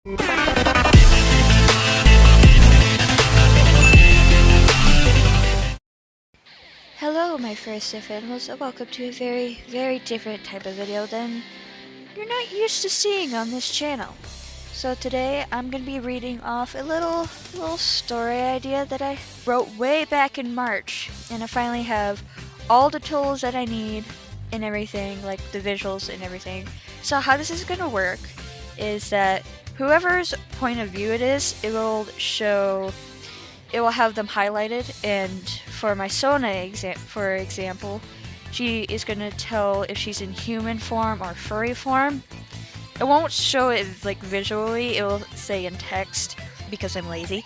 Hello, my first animals, and welcome to a very different type of video than you're not used to seeing on this channel. So today I'm going to be reading off a little story idea that I wrote way back in March, and I finally have all the tools that I need and everything, like the visuals and everything. So how this is going to work is that whoever's point of view it is, it will have them highlighted, and for my Sona for example, she is going to tell if she's in human form or furry form. It won't show it like visually, it will say in text because I'm lazy.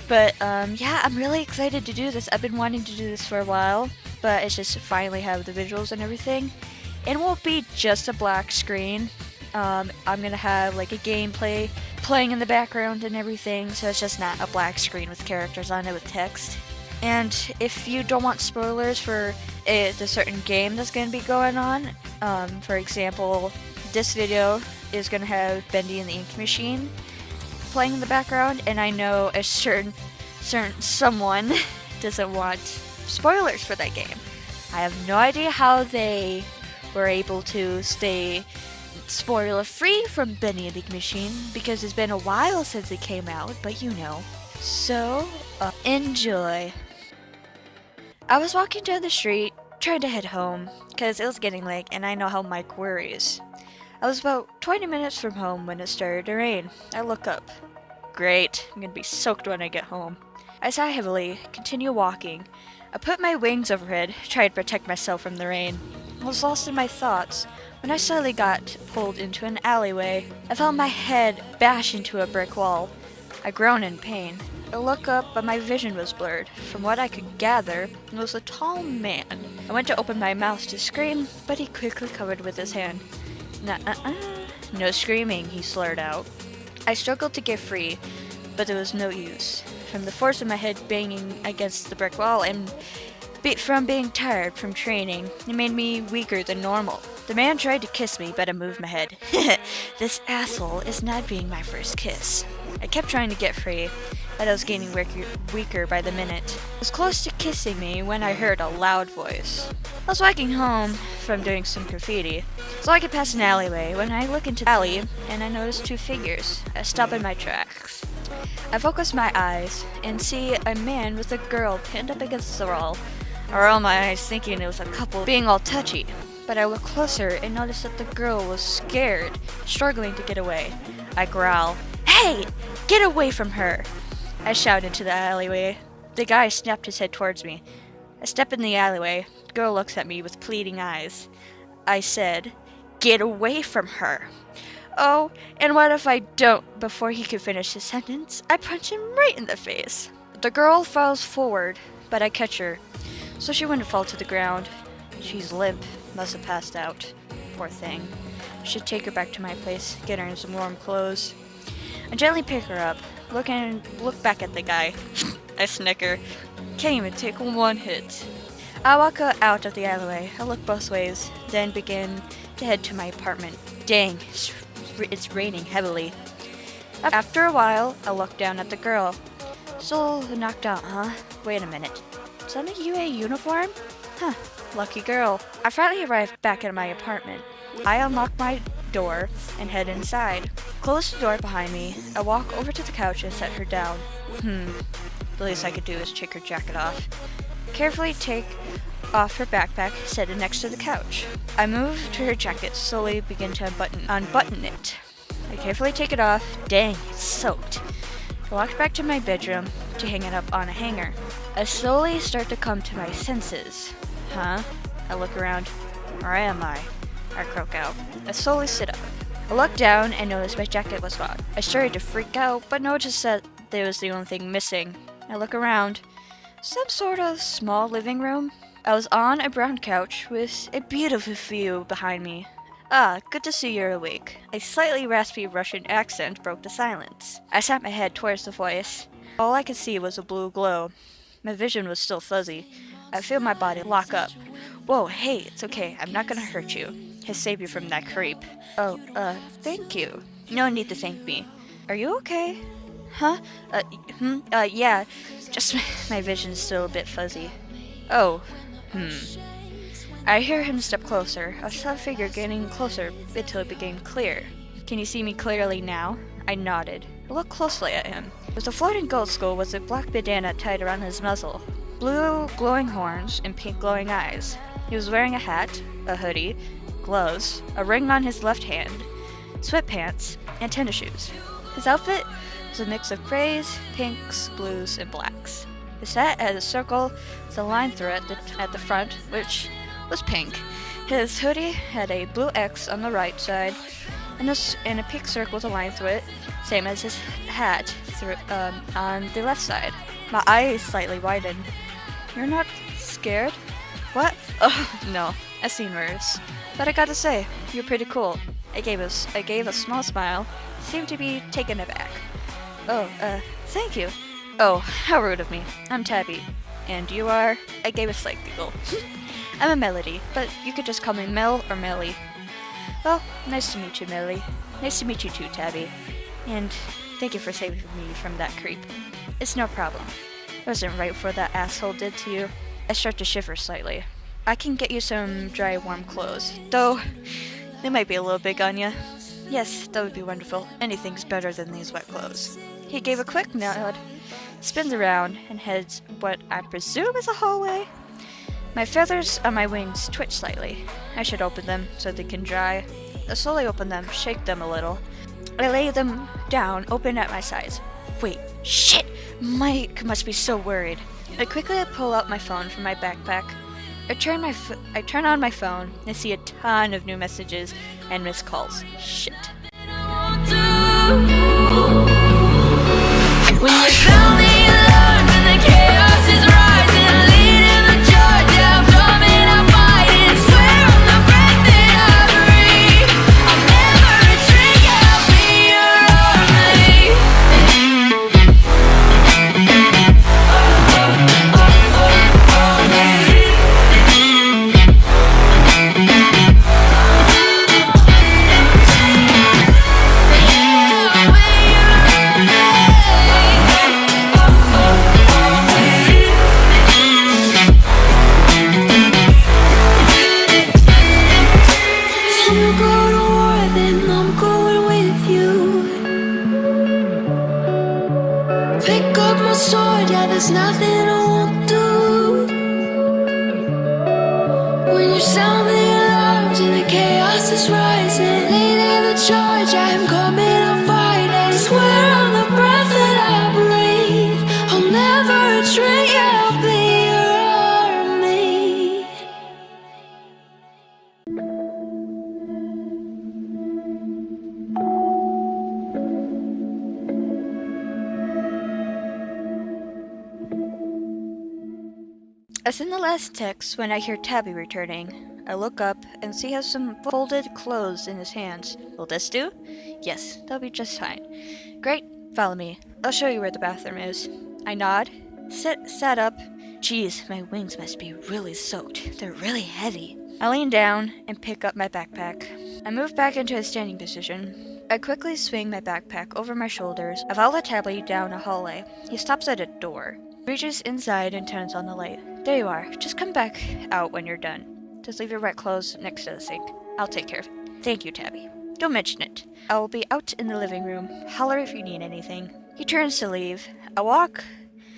But yeah, I'm really excited to do this. I've been wanting to do this for a while, but it's just to finally have the visuals and everything. It won't be just a black screen. I'm going to have like a gameplay playing in the background and everything, so it's just not a black screen with characters on it with text. And if you don't want spoilers for the certain game that's going to be going on, for example, this video is going to have Bendy and the Ink Machine playing in the background, and I know a certain someone doesn't want spoilers for that game. I have no idea how they were able to stay spoiler free from Bendy and the Ink Machine, because it's been a while since it came out, but you know. So, enjoy. I was walking down the street, trying to head home, because it was getting late and I know how Mike worries. I was about 20 minutes from home when it started to rain. I look up. Great, I'm gonna be soaked when I get home. I sigh heavily, continue walking. I put my wings overhead, tried to protect myself from the rain. I was lost in my thoughts when I suddenly got pulled into an alleyway. I felt my head bash into a brick wall. I groaned in pain. I looked up, but my vision was blurred. From what I could gather, it was a tall man. I went to open my mouth to scream, but he quickly covered with his hand. No screaming, he slurred out. I struggled to get free, but there was no use. From the force of my head banging against the brick wall and from being tired from training, it made me weaker than normal. The man tried to kiss me, but I moved my head. This asshole is not being my first kiss. I kept trying to get free, but I was getting weaker by the minute. It was close to kissing me when I heard a loud voice. I was walking home from doing some graffiti, so I could pass an alleyway when I look into the alley and I noticed two figures. I stop in my tracks. I focus my eyes and see a man with a girl pinned up against the wall. I roll my eyes thinking it was a couple being all touchy, but I look closer and notice that the girl was scared, struggling to get away. I growl, "Hey, get away from her!" I shout into the alleyway. The guy snapped his head towards me. I step in the alleyway. The girl looks at me with pleading eyes. I said, "Get away from her." Oh, and what if I don't? Before he could finish his sentence, I punch him right in the face. The girl falls forward, but I catch her, so she wouldn't fall to the ground. She's limp, must have passed out. Poor thing. Should take her back to my place, get her in some warm clothes. I gently pick her up, look back at the guy. I snicker. Can't even take one hit. I walk out of the alleyway. I look both ways, then begin to head to my apartment. Dang, it's raining heavily. After a while, I look down at the girl. Still knocked out, huh? Wait a minute. Is that a UA uniform? Huh, lucky girl. I finally arrived back at my apartment. I unlock my door and head inside. Close the door behind me. I walk over to the couch and set her down. The least I could do is take her jacket off. Carefully take off her backpack, set it next to the couch. I move to her jacket, slowly begin to unbutton it. I carefully take it off. Dang, it's soaked. I walk back to my bedroom to hang it up on a hanger. I slowly start to come to my senses. Huh? I look around. Where am I? I croak out. I slowly sit up. I look down and notice my jacket was gone. I started to freak out, but noticed that there was the only thing missing. I look around. Some sort of small living room. I was on a brown couch with a beautiful view behind me. Ah, good to see you're awake. A slightly raspy Russian accent broke the silence. I sat my head towards the voice. All I could see was a blue glow. My vision was still fuzzy. I feel my body lock up. Whoa, hey, it's okay. I'm not gonna hurt you. He'll save you from that creep. Oh, thank you. No need to thank me. Are you okay? Huh? Yeah. Just my vision's still a bit fuzzy. Oh, hmm. I hear him step closer, a sub figure getting closer until it became clear. Can you see me clearly now? I nodded. I looked closely at him. With a floating gold skull was a black bandana tied around his muzzle, blue glowing horns, and pink glowing eyes. He was wearing a hat, a hoodie, gloves, a ring on his left hand, sweatpants, and tennis shoes. His outfit was a mix of grays, pinks, blues, and blacks. His hat had a circle with a line through it at the front, which was pink. His hoodie had a blue X on the right side, and a pink circle with a line through it, same as his hat on the left side. My eyes slightly widened. You're not scared? What? Oh, no. I've seen worse. But I gotta say, you're pretty cool. I gave a small smile, seemed to be taken aback. Oh, thank you. Oh, how rude of me. I'm Tabby. And you are? I gave a slight giggle. I'm a Melody, but you could just call me Mel or Melly. Well, nice to meet you, Melly. Nice to meet you too, Tabby. And thank you for saving me from that creep. It's no problem. It wasn't right what that asshole did to you. I start to shiver slightly. I can get you some dry, warm clothes, though they might be a little big on you. Yes, that would be wonderful. Anything's better than these wet clothes. He gave a quick nod, spins around, and heads what I presume is a hallway. My feathers on my wings twitch slightly. I should open them so they can dry. I slowly open them, shake them a little. I lay them down, open at my sides. Wait, shit! Mike must be so worried. I quickly pull out my phone from my backpack. I turn on my phone and see a ton of new messages and missed calls. Shit. When you sound the alarm and the chaos is rising, leading the charge, I'm coming, I'm fighting. Swear on the breath that I breathe, I'll never retreat, I'll be your army. There's nothing I won't do. When you sound the alarms and the chaos is rising, leading the charge, I'm coming, I'm fighting. Swear on the breath that I breathe, I'll never retreat, I'll be your army. As in the last text, when I hear Tabby returning, I look up and see he has some folded clothes in his hands. Will this do? Yes, that'll be just fine. Great, follow me. I'll show you where the bathroom is. I nod, sat up. Geez, my wings must be really soaked. They're really heavy. I lean down and pick up my backpack. I move back into a standing position. I quickly swing my backpack over my shoulders. I follow Tabby down a hallway. He stops at a door, reaches inside and turns on the light. There you are. Just come back out when you're done. Just leave your wet clothes next to the sink. I'll take care of it. Thank you, Tabby. Don't mention it. I will be out in the living room. Holler if you need anything. He turns to leave. I walk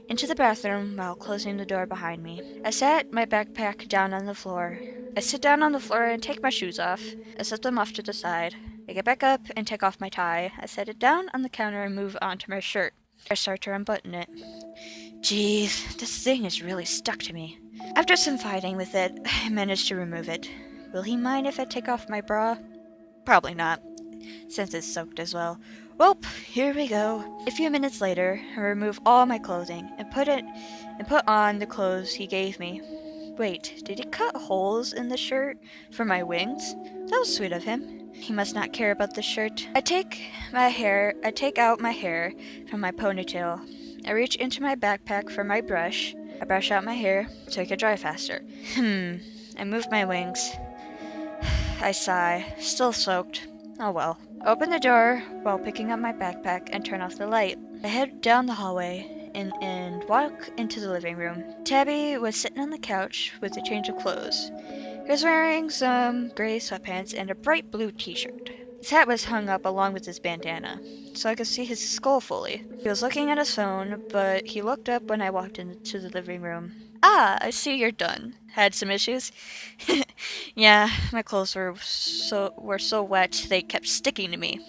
into the bathroom while closing the door behind me. I set my backpack down on the floor. I sit down on the floor and take my shoes off. I set them off to the side. I get back up and take off my tie. I set it down on the counter and move on to my shirt. I start to unbutton it. Jeez, this thing is really stuck to me. After some fighting with it, I managed to remove it. Will he mind if I take off my bra? Probably not, since it's soaked as well. Welp, here we go. A few minutes later, I remove all my clothing and put on the clothes he gave me. Wait, did he cut holes in the shirt for my wings? That was sweet of him. He must not care about the shirt. I take out my hair from my ponytail. I reach into my backpack for my brush. I brush out my hair so it could dry faster. I move my wings. I sigh, still soaked. Oh well. I open the door while picking up my backpack and turn off the light. I head down the hallway and walk into the living room. Tabby was sitting on the couch with a change of clothes. He was wearing some gray sweatpants and a bright blue t-shirt. His hat was hung up along with his bandana, so I could see his skull fully. He was looking at his phone, but he looked up when I walked into the living room. Ah, I see you're done. Had some issues? Yeah, my clothes were so wet they kept sticking to me.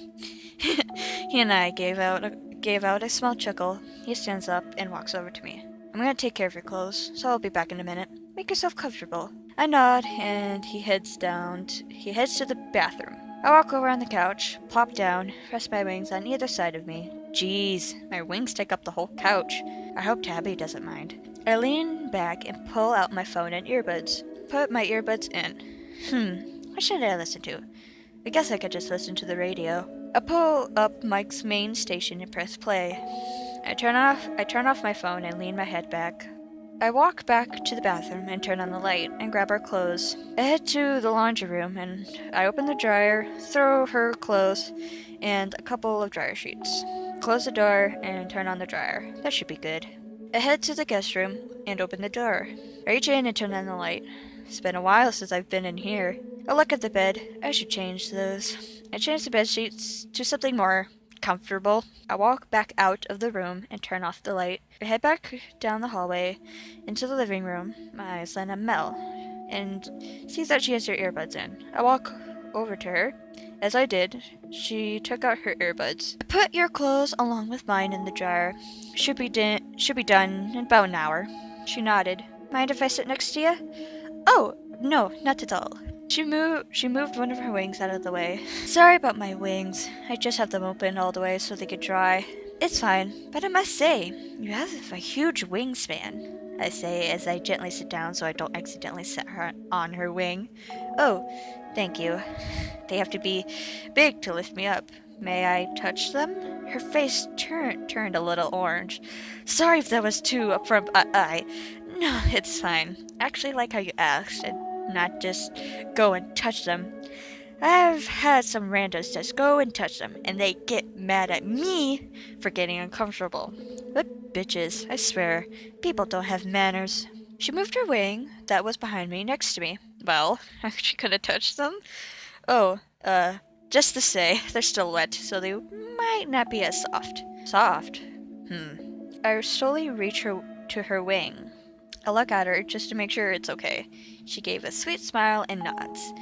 He and I gave out a small chuckle. He stands up and walks over to me. I'm gonna take care of your clothes, so I'll be back in a minute. Make yourself comfortable. I nod, and he heads to the bathroom. I walk over on the couch, plop down, rest my wings on either side of me. Jeez, my wings take up the whole couch. I hope Tabby doesn't mind. I lean back and pull out my phone and earbuds. Put my earbuds in. What should I listen to? I guess I could just listen to the radio. I pull up Mike's main station and press play. I turn off my phone and lean my head back. I walk back to the bathroom and turn on the light and grab our clothes. I head to the laundry room and I open the dryer, throw her clothes and a couple of dryer sheets. Close the door and turn on the dryer. That should be good. I head to the guest room and open the door. I reach in and turn on the light. It's been a while since I've been in here. I look at the bed. I should change those. I change the bed sheets to something more comfortable. I walk back out of the room and turn off the light. I head back down the hallway into the living room. My eyes land on Mel and sees that she has her earbuds in. I walk over to her. As I did, she took out her earbuds. I put your clothes along with mine in the dryer. Should be done in about an hour. She nodded. Mind if I sit next to you? Oh, no, not at all. She moved one of her wings out of the way. Sorry about my wings. I just have them open all the way so they could dry. It's fine, but I must say, you have a huge wingspan, I say as I gently sit down so I don't accidentally set her on her wing. Oh, thank you. They have to be big to lift me up. May I touch them? Her face turned a little orange. Sorry if that was too upfront. No, it's fine. Actually like how you asked and not just go and touch them. I've had some randos just go and touch them, and they get mad at me for getting uncomfortable. What bitches, I swear. People don't have manners. She moved her wing that was behind me next to me. Well, she could have touched them. Oh, just to say, they're still wet, so they might not be as soft. Soft? I slowly reach to her wing. I look at her just to make sure it's okay. She gave a sweet smile and nods.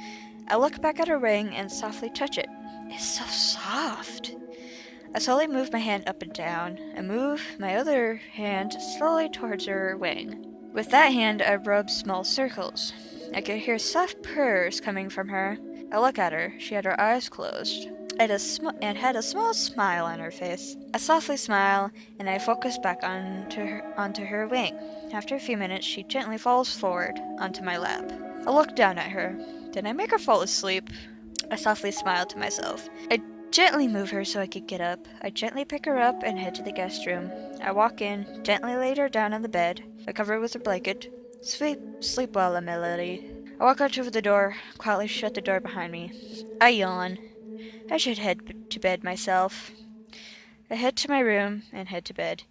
I look back at her wing and softly touch it. It's so soft. I slowly move my hand up and down and move my other hand slowly towards her wing. With that hand, I rub small circles. I could hear soft purrs coming from her. I look at her. She had her eyes closed and had a small smile on her face. I softly smile and I focus back onto her wing. After a few minutes, she gently falls forward onto my lap. I look down at her. Did I make her fall asleep? I softly smiled to myself. I gently move her so I could get up. I gently pick her up and head to the guest room. I walk in, gently laid her down on the bed. I cover her with a blanket. Sleep well, my lady. I walk out to the door, quietly shut the door behind me. I yawn. I should head to bed myself. I head to my room and head to bed.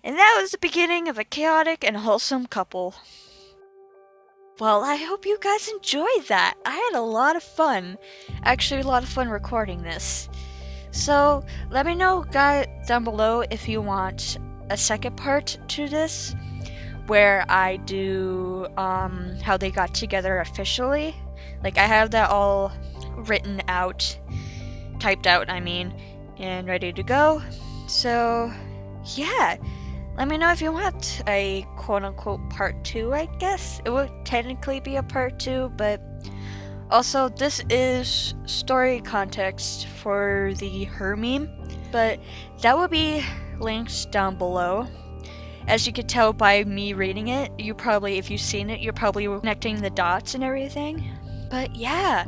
And that was the beginning of a chaotic and wholesome couple. Well, I hope you guys enjoyed that. I had a lot of fun. Actually, a lot of fun recording this. So, let me know guys down below if you want a second part to this, where I do how they got together officially. Like, I have that all written out, typed out, and ready to go. So, yeah. Let me know if you want a quote-unquote part 2, I guess. It would technically be a part 2, but also this is story context for the her meme, but that will be linked down below. As you could tell by me reading it, if you've seen it, you're probably connecting the dots and everything. But yeah,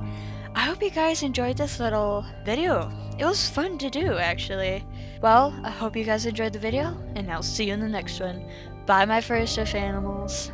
I hope you guys enjoyed this little video. It was fun to do, actually. Well, I hope you guys enjoyed the video, and I'll see you in the next one. Bye, my furry stuffed animals.